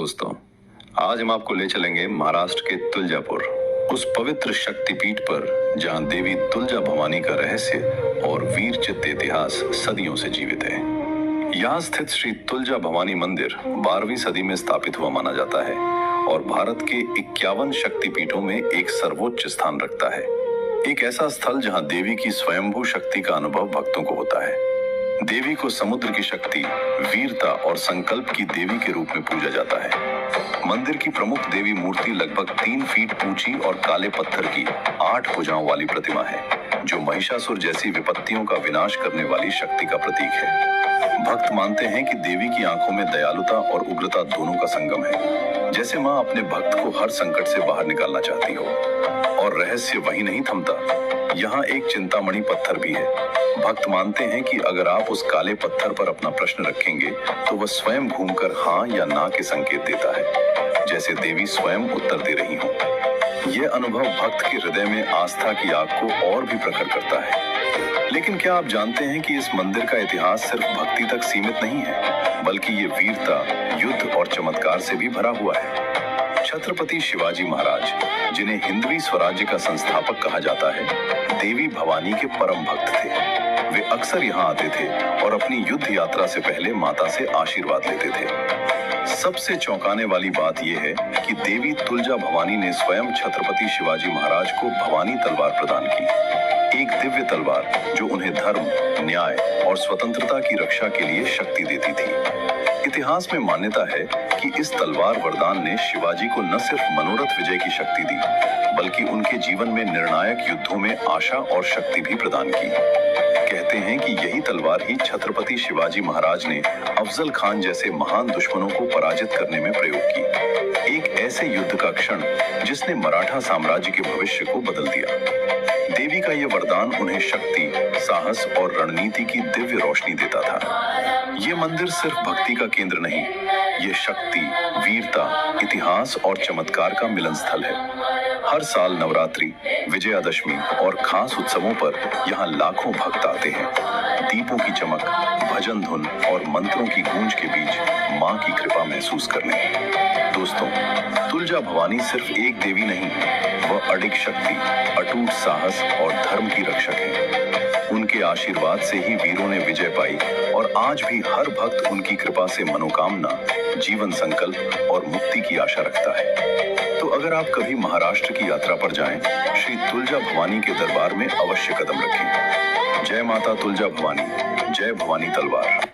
दोस्तों, आज हम आपको ले चलेंगे महाराष्ट्र के तुलजापुर, उस पवित्र शक्तिपीठ पर जहां देवी तुलजा भवानी का रहस्य और वीर चित्त इतिहास सदियों से जीवित है। यहाँ स्थित श्री तुलजा भवानी मंदिर 12वीं सदी में स्थापित हुआ माना जाता है और भारत के 51 शक्तिपीठों में एक सर्वोच्च स्थान रखता है। एक ऐसा स्थल जहाँ देवी की स्वयंभू शक्ति का अनुभव भक्तों को होता है। देवी को समुद्र की शक्ति, वीरता और संकल्प की देवी के रूप में पूजा जाता है। मंदिर की प्रमुख देवी मूर्ति लगभग 3 फीट ऊंची और काले पत्थर की 8 भुजाओं वाली प्रतिमा है, जो महिषासुर जैसी विपत्तियों का विनाश करने वाली शक्ति का प्रतीक है। भक्त मानते हैं कि देवी की आंखों में दयालुता और उग्रता दोनों का संगम है, जैसे माँ अपने भक्त को हर संकट से बाहर निकालना चाहती हो। और रहस्य वहीं नहीं थमता, यहाँ एक चिंतामणि पत्थर भी है। भक्त मानते हैं कि अगर आप उस काले पत्थर पर अपना प्रश्न रखेंगे तो वह स्वयं घूमकर हाँ या ना के संकेत देता है, जैसे देवी स्वयं उत्तर दे रही हो। यह अनुभव भक्त के हृदय में आस्था की आग को और भी प्रखर करता है। लेकिन क्या आप जानते हैं कि इस मंदिर का इतिहास सिर्फ भक्ति तक सीमित नहीं है, बल्कि ये वीरता, युद्ध और चमत्कार से भी भरा हुआ है। छत्रपति शिवाजी महाराज, जिन्हें हिंदवी स्वराज्य का संस्थापक कहा जाता है, देवी भवानी के परम भक्त थे। वे अक्सर यहाँ आते थे और अपनी युद्ध यात्रा से पहले माता से आशीर्वाद लेते थे। सबसे चौंकाने वाली बात यह है कि देवी तुलजा भवानी ने स्वयं छत्रपति शिवाजी महाराज को भवानी तलवार प्रदान की, एक दिव्य तलवार जो उन्हें धर्म, न्याय और स्वतंत्रता की रक्षा के लिए शक्ति देती थी। इतिहास में मान्यता है कि इस तलवार वरदान ने शिवाजी को न सिर्फ मनोरथ विजय की शक्ति दी, बल्कि उनके जीवन में निर्णायक युद्धों में आशा और शक्ति भी प्रदान की। कहते हैं कि यही तलवार ही छत्रपति शिवाजी महाराज ने अफजल खान जैसे महान दुश्मनों को पराजित करने में प्रयोग की। एक ऐसे युद्ध का क्षण जिसने मराठा साम्राज्य के भविष्य को बदल दिया। देवी का यह वरदान उन्हें शक्ति, साहस और रणनीति की दिव्य रोशनी देता था। ये मंदिर सिर्फ भक्ति का केंद्र नहीं, ये शक्ति, वीरता, इतिहास और चमत्कार का मिलन स्थल है। हर साल नवरात्रि, विजयादशमी और खास उत्सवों पर यहाँ लाखों भक्त आते हैं। दीपों की चमक, भजन धुन और मंत्रों की गूंज के बीच माँ की कृपा महसूस करने। दोस्तों, तुलजा भवानी सिर्फ एक देवी नहीं, वह अडिग शक्ति, अटूट साहस और धर्म की रक्षक है। उनके आशीर्वाद से ही वीरों ने विजय पाई और आज भी हर भक्त उनकी कृपा से मनोकामना, जीवन संकल्प और मुक्ति की आशा रखता है। तो अगर आप कभी महाराष्ट्र की यात्रा पर जाएं, श्री तुलजा भवानी के दरबार में अवश्य कदम रखें। जय माता तुलजा भवानी, जय भवानी तलवार।